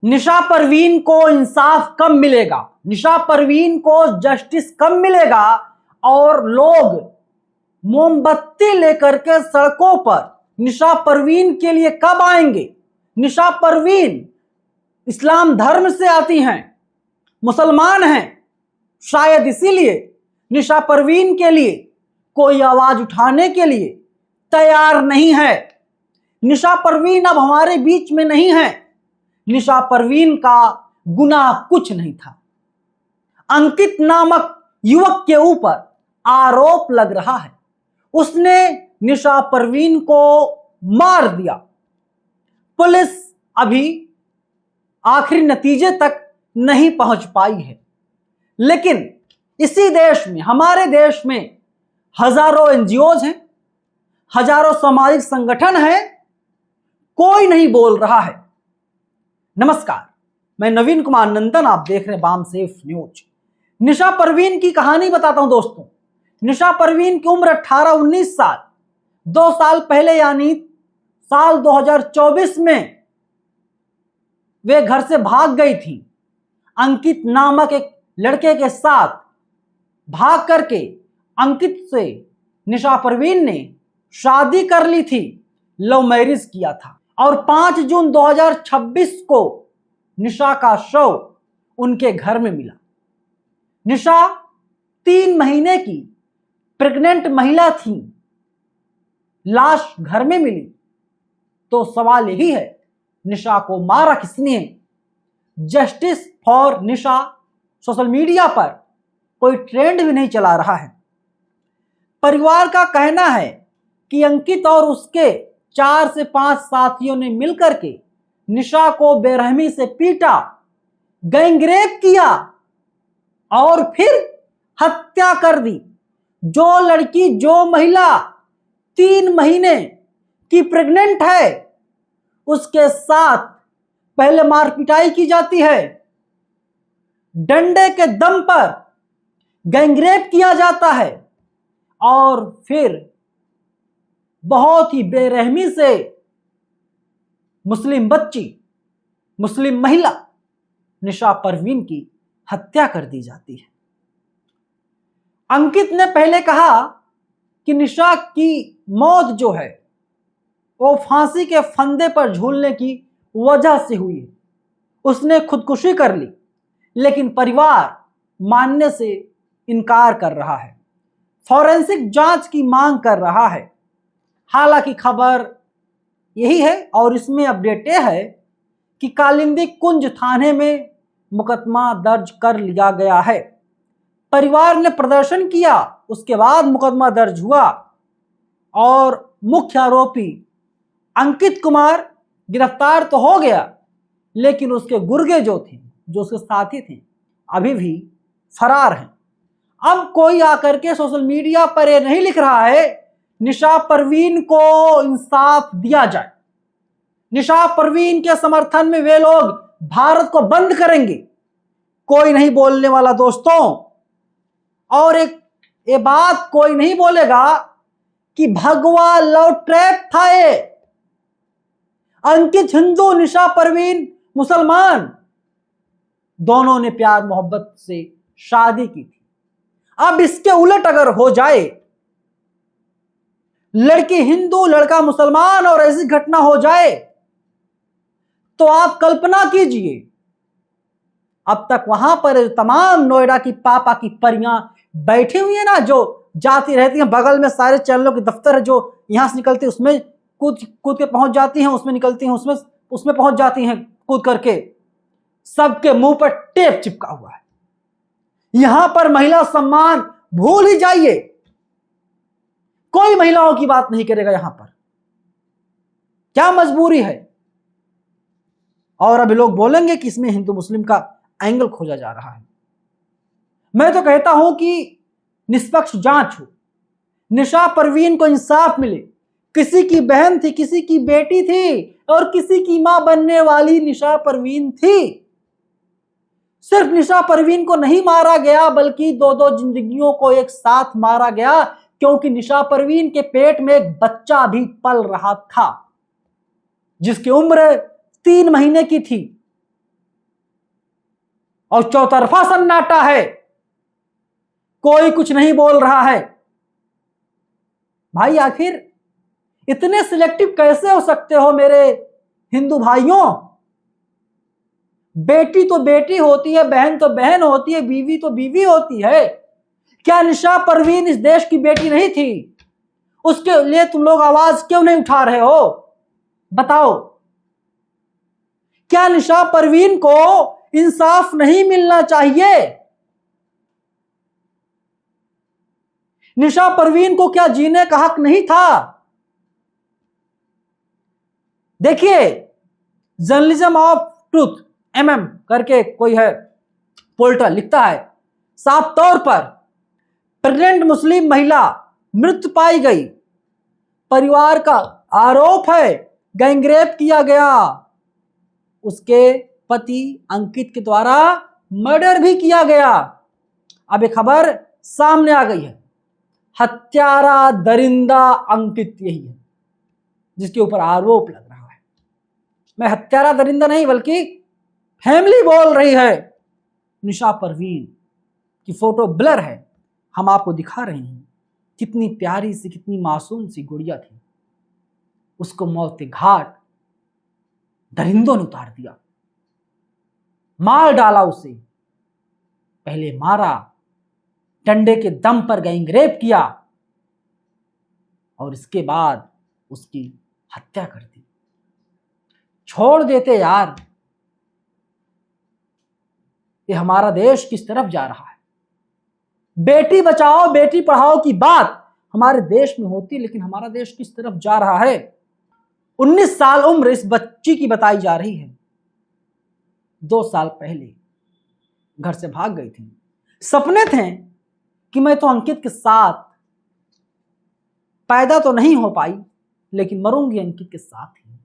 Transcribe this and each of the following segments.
निशा परवीन को इंसाफ कब मिलेगा, निशा परवीन को जस्टिस कब मिलेगा और लोग मोमबत्ती लेकर के सड़कों पर निशा परवीन के लिए कब आएंगे। निशा परवीन इस्लाम धर्म से आती हैं, मुसलमान हैं, शायद इसीलिए निशा परवीन के लिए कोई आवाज उठाने के लिए तैयार नहीं है। निशा परवीन अब हमारे बीच में नहीं है। निशा परवीन का गुनाह कुछ नहीं था। अंकित नामक युवक के ऊपर आरोप लग रहा है, उसने निशा परवीन को मार दिया। पुलिस अभी आखिरी नतीजे तक नहीं पहुंच पाई है, लेकिन इसी देश में, हमारे देश में हजारों एनजीओज हैं, हजारों सामाजिक संगठन हैं, कोई नहीं बोल रहा है। नमस्कार, मैं नवीन कुमार नंदन, आप देख रहे हैं बाम सेफ न्यूज। निशा परवीन की कहानी बताता हूं दोस्तों। निशा परवीन की उम्र 18-19 साल। 2 साल पहले यानी साल 2024 में वे घर से भाग गई थी। अंकित नामक एक लड़के के साथ भाग करके अंकित से निशा परवीन ने शादी कर ली थी, लव मैरिज किया था और 5 जून 2026 को निशा का शव उनके घर में मिला। निशा 3 महीने की प्रेग्नेंट महिला थी, लाश घर में मिली। तो सवाल यही है, निशा को मारा किसने? Justice for Nisha social media पर कोई ट्रेंड भी नहीं चला रहा है। परिवार का कहना है कि अंकित और उसके 4 से 5 साथियों ने मिलकर के निशा को बेरहमी से पीटा, गैंगरेप किया और फिर हत्या कर दी। जो लड़की, जो महिला 3 महीने की प्रेग्नेंट है, उसके साथ पहले मार पिटाई की जाती है, डंडे के दम पर गैंगरेप किया जाता है और फिर बहुत ही बेरहमी से मुस्लिम बच्ची, मुस्लिम महिला निशा परवीन की हत्या कर दी जाती है। अंकित ने पहले कहा कि निशा की मौत जो है वो फांसी के फंदे पर झूलने की वजह से हुई है, उसने खुदकुशी कर ली, लेकिन परिवार मानने से इनकार कर रहा है, फॉरेंसिक जांच की मांग कर रहा है। हालांकि खबर यही है और इसमें अपडेट यह है कि कालिंदी कुंज थाने में मुकदमा दर्ज कर लिया गया है। परिवार ने प्रदर्शन किया, उसके बाद मुकदमा दर्ज हुआ और मुख्य आरोपी अंकित कुमार गिरफ्तार तो हो गया, लेकिन उसके गुर्गे जो थे, जो उसके साथी थे, अभी भी फरार हैं। अब कोई आकर के सोशल मीडिया पर यह नहीं लिख रहा है निशा परवीन को इंसाफ दिया जाए, निशा परवीन के समर्थन में वे लोग भारत को बंद करेंगे, कोई नहीं बोलने वाला दोस्तों। और ये बात कोई नहीं बोलेगा कि भगवा लव ट्रैप था ये। अंकित हिंदू, निशा परवीन मुसलमान, दोनों ने प्यार मोहब्बत से शादी की थी। अब इसके उलट अगर हो जाए, लड़की हिंदू, लड़का मुसलमान और ऐसी घटना हो जाए, तो आप कल्पना कीजिए, अब तक वहां पर तमाम नोएडा की पापा की परियां बैठी हुई है ना, जो जाती रहती हैं, बगल में सारे चैनलों के दफ्तर है, जो यहां से निकलती है उसमें कूद के पहुंच जाती हैं, उसमें निकलती हैं उसमें पहुंच जाती हैं कूद करके। सबके मुंह पर टेप चिपका हुआ है। यहां पर महिला सम्मान भूल ही जाइए, कोई महिलाओं की बात नहीं करेगा यहां पर। क्या मजबूरी है? और अभी लोग बोलेंगे कि इसमें हिंदू मुस्लिम का एंगल खोजा जा रहा है। मैं तो कहता हूं कि निष्पक्ष जांच हो, निशा परवीन को इंसाफ मिले। किसी की बहन थी, किसी की बेटी थी और किसी की मां बनने वाली निशा परवीन थी। सिर्फ निशा परवीन को नहीं मारा गया, बल्कि 2-2 जिंदगियों को एक साथ मारा गया, क्योंकि निशा परवीन के पेट में एक बच्चा भी पल रहा था, जिसकी उम्र 3 महीने की थी। और चौतरफा सन्नाटा है, कोई कुछ नहीं बोल रहा है। भाई आखिर इतने सिलेक्टिव कैसे हो सकते हो मेरे हिंदू भाइयों? बेटी तो बेटी होती है, बहन तो बहन होती है, बीवी तो बीवी होती है। क्या निशा परवीन इस देश की बेटी नहीं थी? उसके लिए तुम लोग आवाज क्यों नहीं उठा रहे हो? बताओ, क्या निशा परवीन को इंसाफ नहीं मिलना चाहिए? निशा परवीन को क्या जीने का हक नहीं था? देखिए, जर्नलिज्म ऑफ ट्रूथ MM करके कोई है पोर्टल, लिखता है साफ तौर पर प्रेग्नेंट मुस्लिम महिला मृत पाई गई, परिवार का आरोप है गैंगरेप किया गया, उसके पति अंकित के द्वारा मर्डर भी किया गया। अब एक खबर सामने आ गई है, हत्यारा दरिंदा अंकित यही है जिसके ऊपर आरोप लग रहा है। मैं हत्यारा दरिंदा नहीं बल्कि फैमिली बोल रही है। निशा परवीन की फोटो ब्लर है, हम आपको दिखा रहे हैं। कितनी प्यारी सी, कितनी मासूम सी गुड़िया थी, उसको मौत के घाट दरिंदों ने उतार दिया, मार डाला उसे। पहले मारा, डंडे के दम पर गैंगरेप किया और इसके बाद उसकी हत्या कर दी। छोड़ देते यार, ये हमारा देश किस तरफ जा रहा है। बेटी बचाओ बेटी पढ़ाओ की बात हमारे देश में होती, लेकिन हमारा देश किस तरफ जा रहा है। 19 साल उम्र इस बच्ची की बताई जा रही है। 2 साल पहले घर से भाग गई थी। सपने थे कि मैं तो अंकित के साथ पैदा तो नहीं हो पाई, लेकिन मरूंगी अंकित के साथ ही।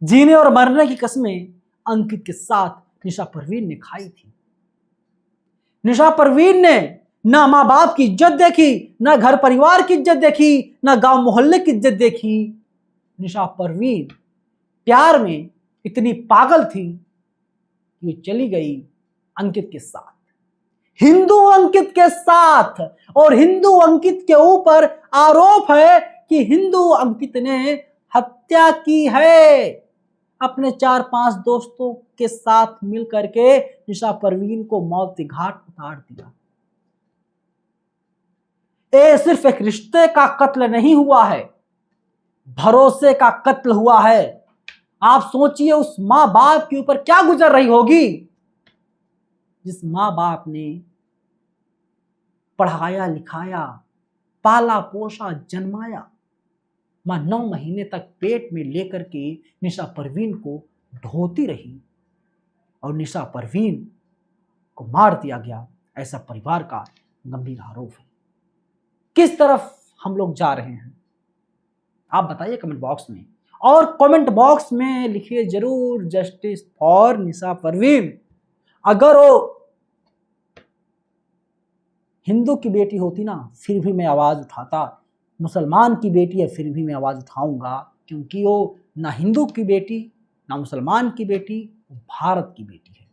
जीने और मरने की कसमें अंकित के साथ निशा परवीन ने खाई थी। निशा परवीन ने ना मां बाप की इज्जत देखी, ना घर परिवार की इज्जत देखी, ना गांव मोहल्ले की इज्जत देखी। निशा परवीन प्यार में इतनी पागल थी कि चली गई अंकित के साथ, हिंदू अंकित के साथ। और हिंदू अंकित के ऊपर आरोप है कि हिंदू अंकित ने हत्या की है। अपने 4-5 दोस्तों के साथ मिलकर के निशा परवीन को मौत के घाट उतार दिया। ये सिर्फ एक रिश्ते का कत्ल नहीं हुआ है, भरोसे का कत्ल हुआ है। आप सोचिए उस मां बाप के ऊपर क्या गुजर रही होगी, जिस मां बाप ने पढ़ाया लिखाया, पाला पोसा जन्माया। मां 9 महीने तक पेट में लेकर के निशा परवीन को ढोती रही और निशा परवीन को मार दिया गया, ऐसा परिवार का गंभीर आरोप है। किस तरफ हम लोग जा रहे हैं आप बताइए कमेंट बॉक्स में, और कमेंट बॉक्स में लिखिए जरूर जस्टिस फॉर निशा परवीन। अगर वो हिंदू की बेटी होती ना फिर भी मैं आवाज उठाता, मुसलमान की बेटी है फिर भी मैं आवाज उठाऊंगा, क्योंकि वो ना हिंदू की बेटी ना मुसलमान की बेटी, भारत की बेटी है।